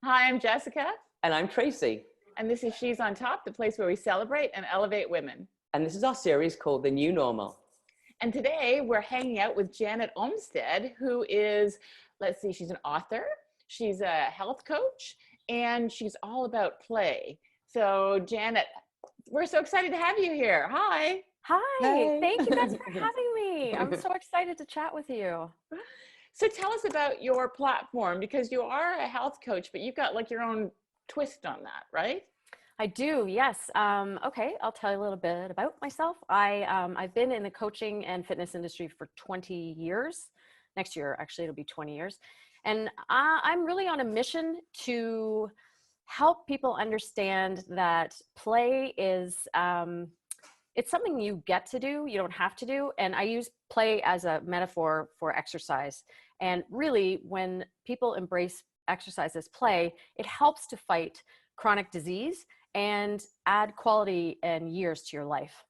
Hi, I'm Jessica, And I'm Tracy. and this is She's on Top, the place where we celebrate and elevate women. And this is our series called The New Normal. And today we're hanging out with Janet Omstead, who is, let's see, she's an author, she's a health coach, and she's all about play. So, Janet, we're so excited to have you here. Hi. Hi, Hey. thank you guys for having me. I'm so excited to chat with you. So, tell us about your platform because you are a health coach, but you've got like your own twist on that, right? I do, yes. Okay, I'll tell you a little bit about myself. I've been in the coaching and fitness industry for 20 years. Next year, actually, it'll be 20 years. And I'm really on a mission to help people understand that play is it's something you get to do, you don't have to do. And I use play as a metaphor for exercise. And really, when people embrace exercise as play, it helps to fight chronic disease and add quality and years to your life.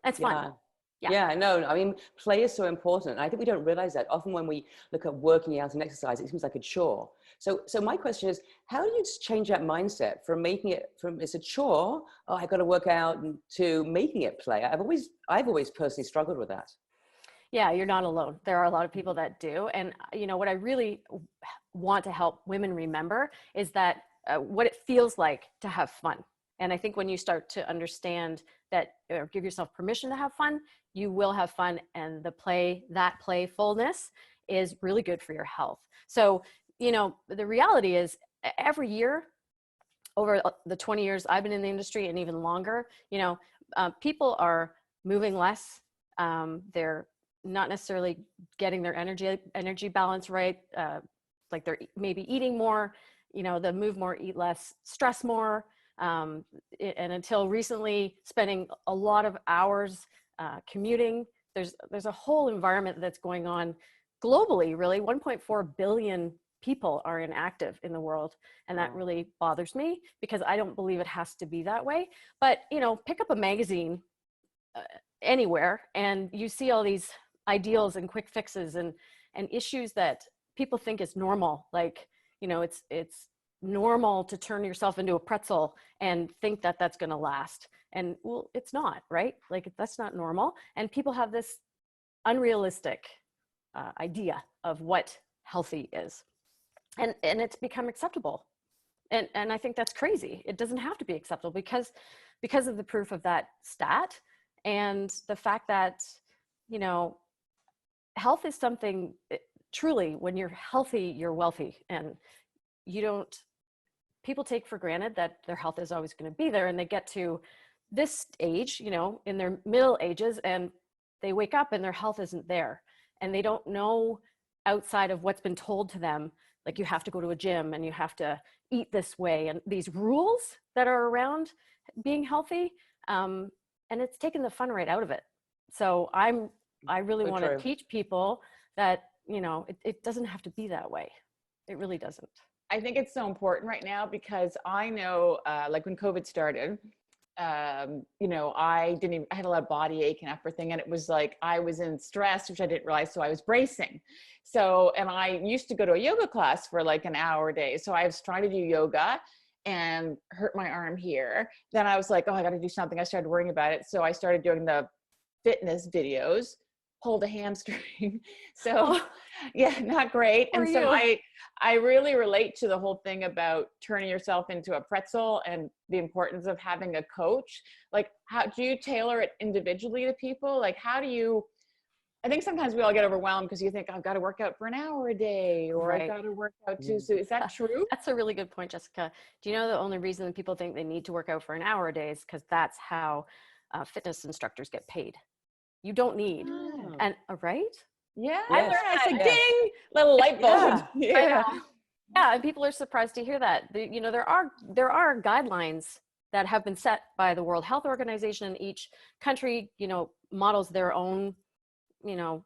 It's fun. Yeah, no, I mean, play is so important. And I think we don't realize that. Often when we look at working out and exercise, it seems like a chore. So my question is, how do you change that mindset from making it from it's a chore, oh, I got to work out, to making it play? I've always personally struggled with that. Yeah, you're not alone. There are a lot of people that do. And, you know, what I really want to help women remember is that what it feels like to have fun. And I think when you start to understand that, or give yourself permission to have fun, you will have fun. And that playfulness is really good for your health. So, you know, the reality is every year over the 20 years I've been in the industry and even longer, you know, people are moving less. They're not necessarily getting their energy balance right. Like they're maybe eating more, you know, they move more, eat less, stress more. And until recently, spending a lot of hours commuting. There's a whole environment that's going on globally, really. 1.4 billion people are inactive in the world. And that really bothers me because I don't believe it has to be that way. But, you know, pick up a magazine anywhere and you see all these ideals and quick fixes and issues that people think is normal. Like, you know, it's normal to turn yourself into a pretzel and think that that's going to last. And well, it's not, right? Like that's not normal. And people have this unrealistic idea of what healthy is. And it's become acceptable. And I think that's crazy. It doesn't have to be acceptable because of the proof of that stat and the fact that, you know, health is something truly, when you're healthy, you're wealthy. And people take for granted that their health is always going to be there. And they get to this age, you know, in their middle ages, and they wake up and their health isn't there. And they don't know outside of what's been told to them, like you have to go to a gym and you have to eat this way, and these rules that are around being healthy. And it's taken the fun right out of it. So I really want to teach people that, you know, it doesn't have to be that way. It really doesn't. I think it's so important right now because I know, like when COVID started, you know, I had a lot of body ache and everything. And it was like, I was in stress, which I didn't realize. So I was bracing. So, and I used to go to a yoga class for like an hour a day. So I was trying to do yoga and hurt my arm here. Then I was like, oh, I got to do something. I started worrying about it. So I started doing the fitness videos, pulled a hamstring. So yeah, not great. And so I really relate to the whole thing about turning yourself into a pretzel and the importance of having a coach. Like, how do you tailor it individually to people? Like, I think sometimes we all get overwhelmed because you think, I've got to work out for an hour a day, or I've got to work out too. So is that true? That's a really good point, Jessica. Do you know the only reason people think they need to work out for an hour a day is because that's how fitness instructors get paid. You don't need, and right? Yeah, I learned I that. said, ding, little light bulb. Yeah, and people are surprised to hear that. You know, there are guidelines that have been set by the World Health Organization. Each country, you know, models their own, you know,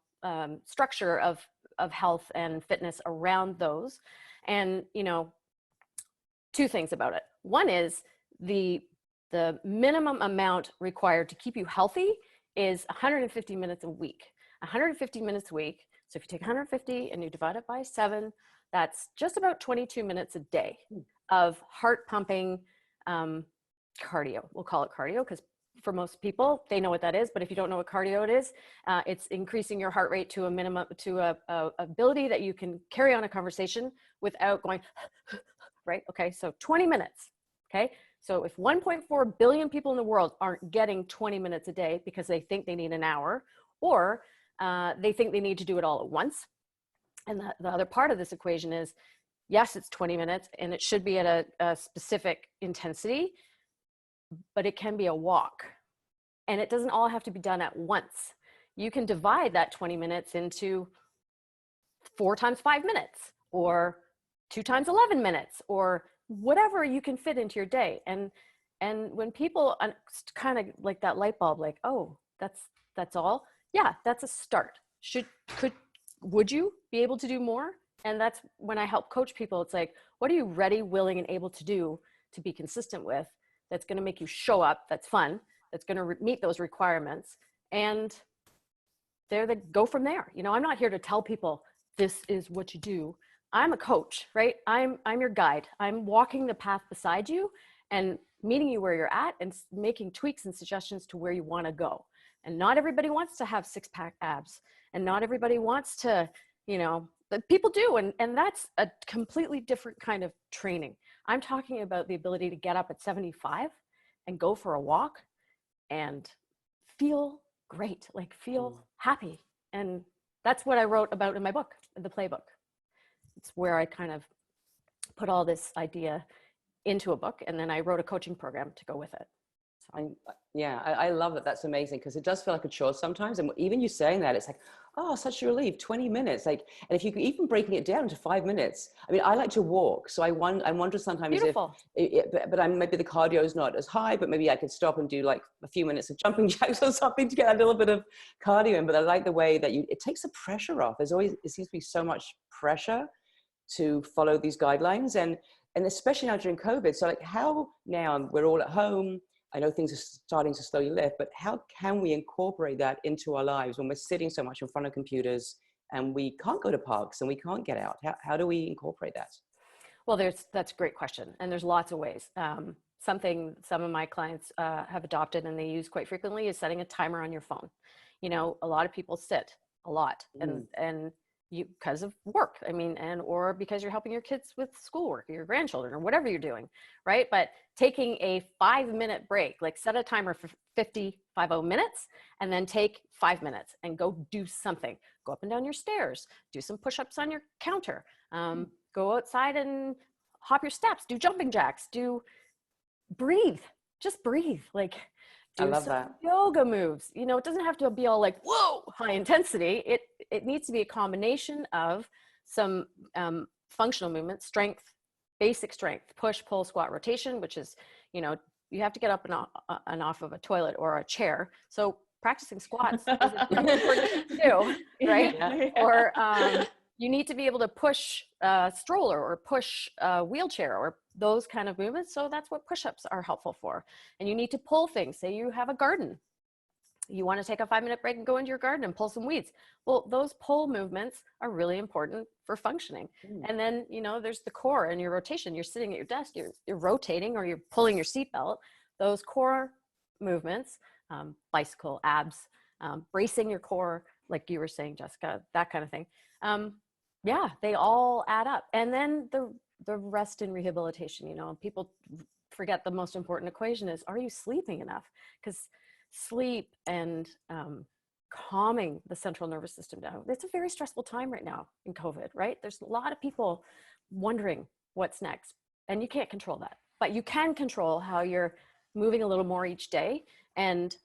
structure of health and fitness around those. And, you know, two things about it. One is the minimum amount required to keep you healthy is 150 minutes a week. 150 minutes a week So if you take 150 and you divide it by 7, that's just about 22 minutes a day of heart pumping cardio. We'll call it cardio because for most people, they know what that is. But if you don't know what cardio it is, it's increasing your heart rate to a minimum, to a ability that you can carry on a conversation without going, right? Okay, so 20 minutes, okay? So if 1.4 billion people in the world aren't getting 20 minutes a day because they think they need an hour, or they think they need to do it all at once. And the other part of this equation is, yes, it's 20 minutes and it should be at a specific intensity, but it can be a walk. And it doesn't all have to be done at once. You can divide that 20 minutes into 4 times 5 minutes, or 2 times 11 minutes, or whatever you can fit into your day. And when people kind of like that light bulb, like, oh, that's all. Yeah, that's a start. Would you be able to do more? And that's when I help coach people. It's like, what are you ready, willing, and able to do to be consistent with, that's going to make you show up, that's fun, that's going to meet those requirements, and go from there. You know, I'm not here to tell people this is what you do. I'm a coach, right? I'm your guide. I'm walking the path beside you and meeting you where you're at and making tweaks and suggestions to where you want to go. And not everybody wants to have 6-pack abs, and not everybody wants to, you know, but people do. And that's a completely different kind of training. I'm talking about the ability to get up at 75 and go for a walk and feel great, like feel happy. And that's what I wrote about in my book, the playbook. It's where I kind of put all this idea into a book, and then I wrote a coaching program to go with it. So. I love that. That's amazing, because it does feel like a chore sometimes. And even you saying that, it's like, oh, such a relief, 20 minutes. Like, and if you could even breaking it down to 5 minutes. I mean, I like to walk. So I wonder sometimes Beautiful. but maybe the cardio is not as high, but maybe I could stop and do like a few minutes of jumping jacks or something to get a little bit of cardio in. But I like the way that it takes the pressure off. It seems to be so much pressure to follow these guidelines. And especially now during COVID. So like, how now we're all at home, I know things are starting to slowly lift, but how can we incorporate that into our lives when we're sitting so much in front of computers and we can't go to parks and we can't get out? How do we incorporate that? Well, that's a great question. And there's lots of ways. Something some of my clients have adopted and they use quite frequently is setting a timer on your phone. You know, a lot of people sit a lot and you, because of work, I mean, or because you're helping your kids with schoolwork or your grandchildren or whatever you're doing, right? But taking a 5-minute break, like set a timer for 50 minutes, and then take 5 minutes and go do something. Go up and down your stairs, do some push-ups on your counter, go outside and hop your steps, do jumping jacks, breathe, just breathe. Like, I love that. Yoga moves. You know, it doesn't have to be all like, whoa, high intensity. It needs to be a combination of some functional movement, strength, basic strength, push, pull, squat, rotation, which is, you know, you have to get up and off of a toilet or a chair. So practicing squats is important to do, right? Yeah. Or you need to be able to push a stroller or push a wheelchair or those kind of movements. So that's what push-ups are helpful for. And you need to pull things. Say you have a garden. You want to take a 5-minute break and go into your garden and pull some weeds. Well, those pull movements are really important for functioning. And then, you know, there's the core and your rotation. You're sitting at your desk, you're rotating or you're pulling your seatbelt. Those core movements, bicycle, abs, bracing your core, like you were saying, Jessica, that kind of thing. Yeah, they all add up. And then the rest and rehabilitation, you know, people forget the most important equation is, are you sleeping enough? Because sleep and calming the central nervous system down. It's a very stressful time right now in COVID, right? There's a lot of people wondering what's next, and you can't control that, but you can control how you're moving a little more each day, and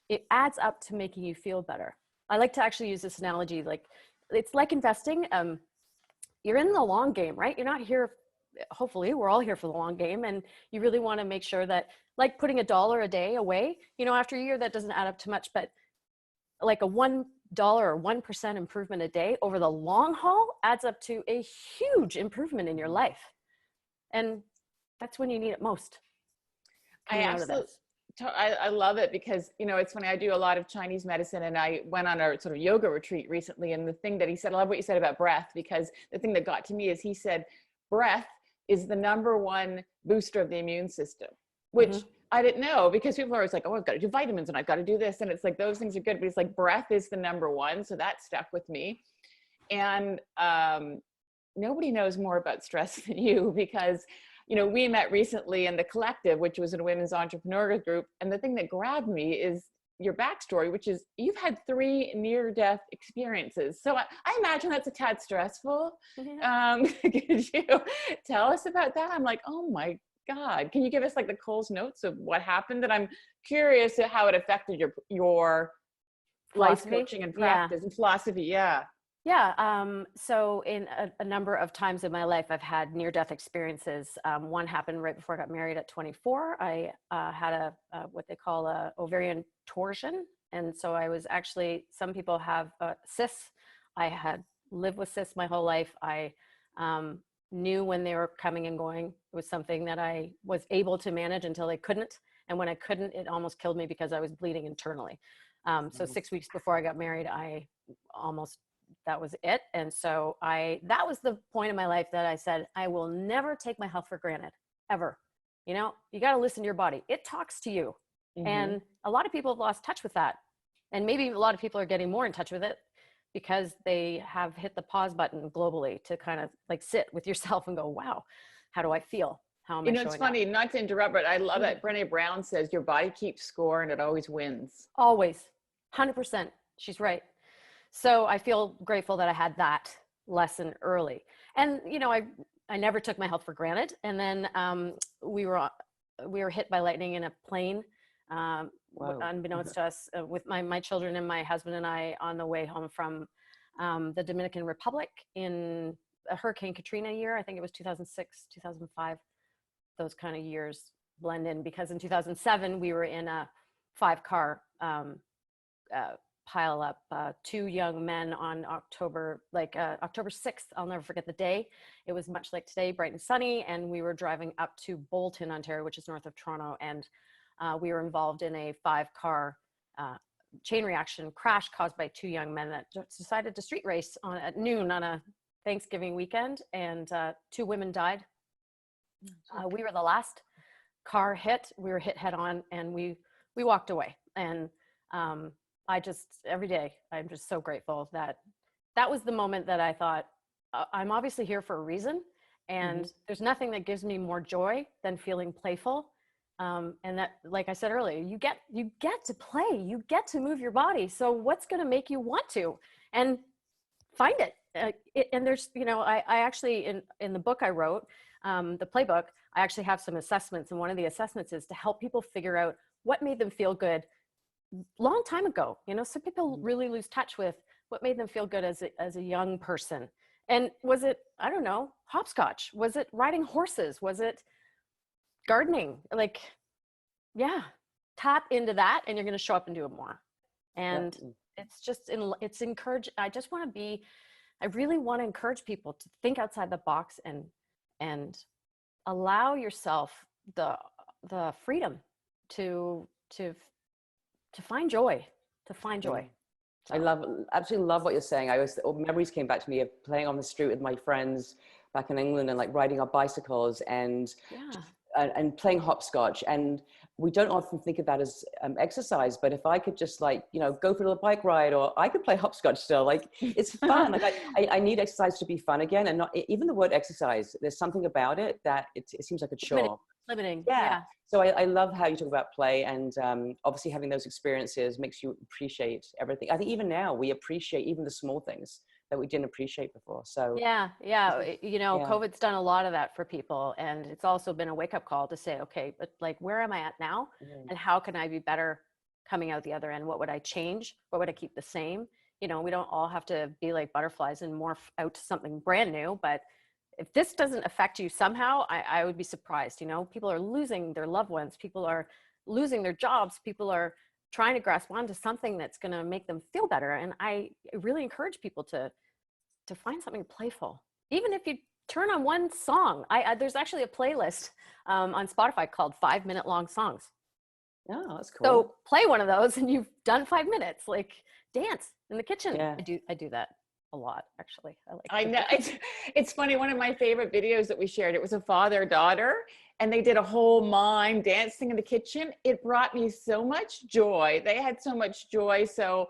it adds up to making you feel better. I like to actually use this analogy, like it's like investing. You're in the long game, right? You're not here, hopefully we're all here for the long game, and you really want to make sure that, like putting $1 a day away, you know, after a year that doesn't add up to much, but like a $1 or 1% improvement a day over the long haul adds up to a huge improvement in your life. And that's when you need it most. I love it because, you know, it's funny. I do a lot of Chinese medicine, and I went on a sort of yoga retreat recently. And the thing that he said, I love what you said about breath, because the thing that got to me is he said, breath is the number one booster of the immune system, which I didn't know, because people are always like, oh, I've got to do vitamins and I've got to do this. And it's like, those things are good, but it's like, breath is the number one. So that stuck with me. And nobody knows more about stress than you, because, you know, we met recently in the collective, which was a women's entrepreneur group. And the thing that grabbed me is your backstory, which is you've had 3 near-death experiences. So I imagine that's a tad stressful. Could you tell us about that? I'm like, oh my God, can you give us like the Cole's notes of what happened? And I'm curious how it affected your life coaching and practice and philosophy. Yeah. Yeah. So in a number of times in my life, I've had near-death experiences. One happened right before I got married at 24. I had a what they call a ovarian torsion. And so I was actually, some people have cysts. I had lived with cysts my whole life. I knew when they were coming and going. It was something that I was able to manage until I couldn't. And when I couldn't, it almost killed me because I was bleeding internally. So 6 weeks before I got married, that was it. And so that was the point in my life that I said, I will never take my health for granted, ever. You know, you got to listen to your body. It talks to you. And a lot of people have lost touch with that. And maybe a lot of people are getting more in touch with it because they have hit the pause button globally to kind of like sit with yourself and go, wow, how do I feel? How am I showing it's funny, up? not to interrupt, but I love that Brené Brown says your body keeps score and it always wins. Always. 100%. She's right. So I feel grateful that I had that lesson early. And, you know, I never took my health for granted. And then we were hit by lightning in a plane, unbeknownst to us, with my children and my husband and I on the way home from the Dominican Republic in a Hurricane Katrina year. I think it was 2006, 2005. Those kind of years blend in, because in 2007, we were in a 5-car pile up, 2 young men on October 6th. I'll never forget the day. It was much like today, bright and sunny. And we were driving up to Bolton, Ontario, which is north of Toronto. And we were involved in a 5-car chain reaction crash caused by 2 young men that decided to street race at noon on a Thanksgiving weekend. And 2 women died. We were the last car hit. We were hit head on, and we walked away. And every day, I'm just so grateful that was the moment that I thought, I'm obviously here for a reason. And there's nothing that gives me more joy than feeling playful. And that, like I said earlier, you get to play, you get to move your body. So what's going to make you want to? And find it. And there's, you know, I actually, in the book I wrote, the playbook, I actually have some assessments. And one of the assessments is to help people figure out what made them feel good long time ago. You know, some people really lose touch with what made them feel good as a young person. And was it, I don't know, hopscotch? Was it riding horses? Was it gardening? Like, yeah, tap into that and you're going to show up and do it more. And it's just, it's encourage. I really want to encourage people to think outside the box and allow yourself the freedom to find joy, So. I absolutely love what you're saying. Memories came back to me of playing on the street with my friends back in England and like riding our bicycles and playing hopscotch. And we don't often think of that as exercise, but if I could just like, you know, go for a little bike ride, or I could play hopscotch still, like it's fun. Like I need exercise to be fun again. And not even the word exercise, there's something about it that it seems like a chore. Limiting. Yeah. So I love how you talk about play, and obviously having those experiences makes you appreciate everything. I think even now we appreciate even the small things that we didn't appreciate before. So yeah. You know, COVID's done a lot of that for people, and it's also been a wake-up call to say, okay, but like, where am I at now, and how can I be better coming out the other end? What would I change? What would I keep the same? You know, we don't all have to be like butterflies and morph out to something brand new, but if this doesn't affect you somehow, I would be surprised. You know, people are losing their loved ones. People are losing their jobs. People are trying to grasp onto something that's going to make them feel better. And I really encourage people to find something playful. Even if you turn on one song, there's actually a playlist on Spotify called 5-minute long songs. Oh, that's cool. So play one of those and you've done 5 minutes, like dance in the kitchen. Yeah. I do that a lot, actually. I know. It's funny. One of my favorite videos that we shared, it was a father-daughter, and they did a whole mime dancing in the kitchen. It brought me so much joy. They had so much joy. So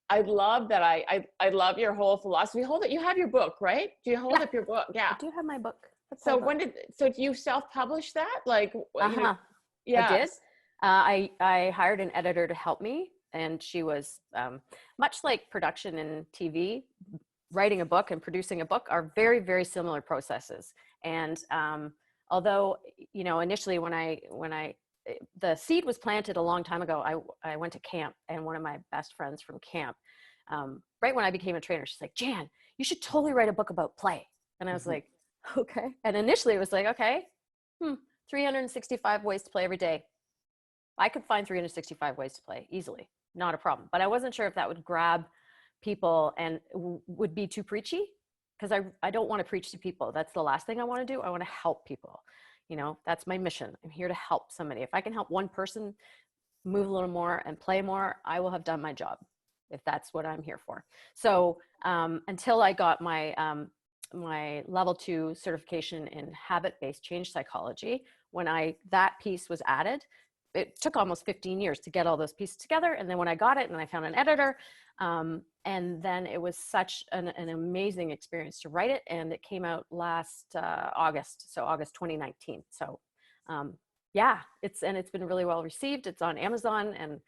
I love that. I love your whole philosophy. Hold it. You have your book, right? Do you hold up your book? Yeah. I do have my book. So do you self-publish that? Like, you know, yeah. I did. I hired an editor to help me, and she was much like production and TV. Writing a book and producing a book are very, very similar processes. And although, you know, initially the seed was planted a long time ago, I went to camp, and one of my best friends from camp, right when I became a trainer, she's like, Jan, you should totally write a book about play. And I was like, okay. And initially it was like, okay, 365 ways to play every day. I could find 365 ways to play easily, not a problem. But I wasn't sure if that would grab people and would be too preachy, because I don't want to preach to people. That's the last thing I want to do. I want to help people. You know, that's my mission. I'm here to help somebody. If I can help one person move a little more and play more, I will have done my job, if that's what I'm here for. So until I got my my level 2 certification in habit-based change psychology, when that piece was added, it took almost 15 years to get all those pieces together. And then when I got it and I found an editor, and then it was such an amazing experience to write it. And it came out last August, so August 2019. So yeah, it's been really well received. It's on Amazon, and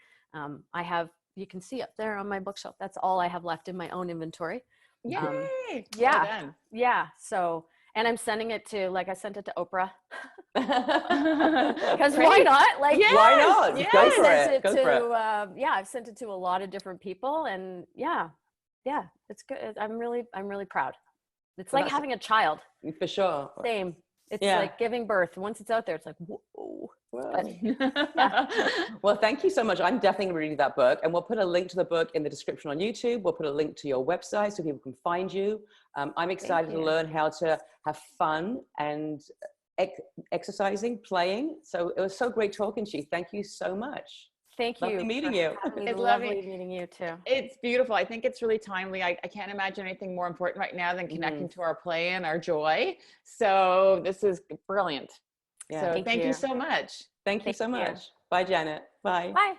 you can see up there on my bookshelf, that's all I have left in my own inventory. Yay! Yeah. Well done. Yeah. So, and I'm sending it to, like, I sent it to Oprah. Because why not? Like, yes, why not? yes. Go for it. Go for it. Yeah, I've sent it to a lot of different people, and yeah, it's good. I'm really proud. It's like having a child. For sure. Same. It's like giving birth. Once it's out there, it's like, whoa. But, yeah. Well, thank you so much. I'm definitely going to read that book, and we'll put a link to the book in the description on YouTube. We'll put a link to your website so people can find you. I'm excited to learn how to have fun and exercising, playing. So it was so great talking to you. Thank you so much. Thank you. Lovely meeting you. It's lovely meeting you too. It's beautiful. I think it's really timely. I can't imagine anything more important right now than connecting to our play and our joy. So this is brilliant. Yeah. So thank you so much. Thank you so much. Bye, Janet. Bye. Bye.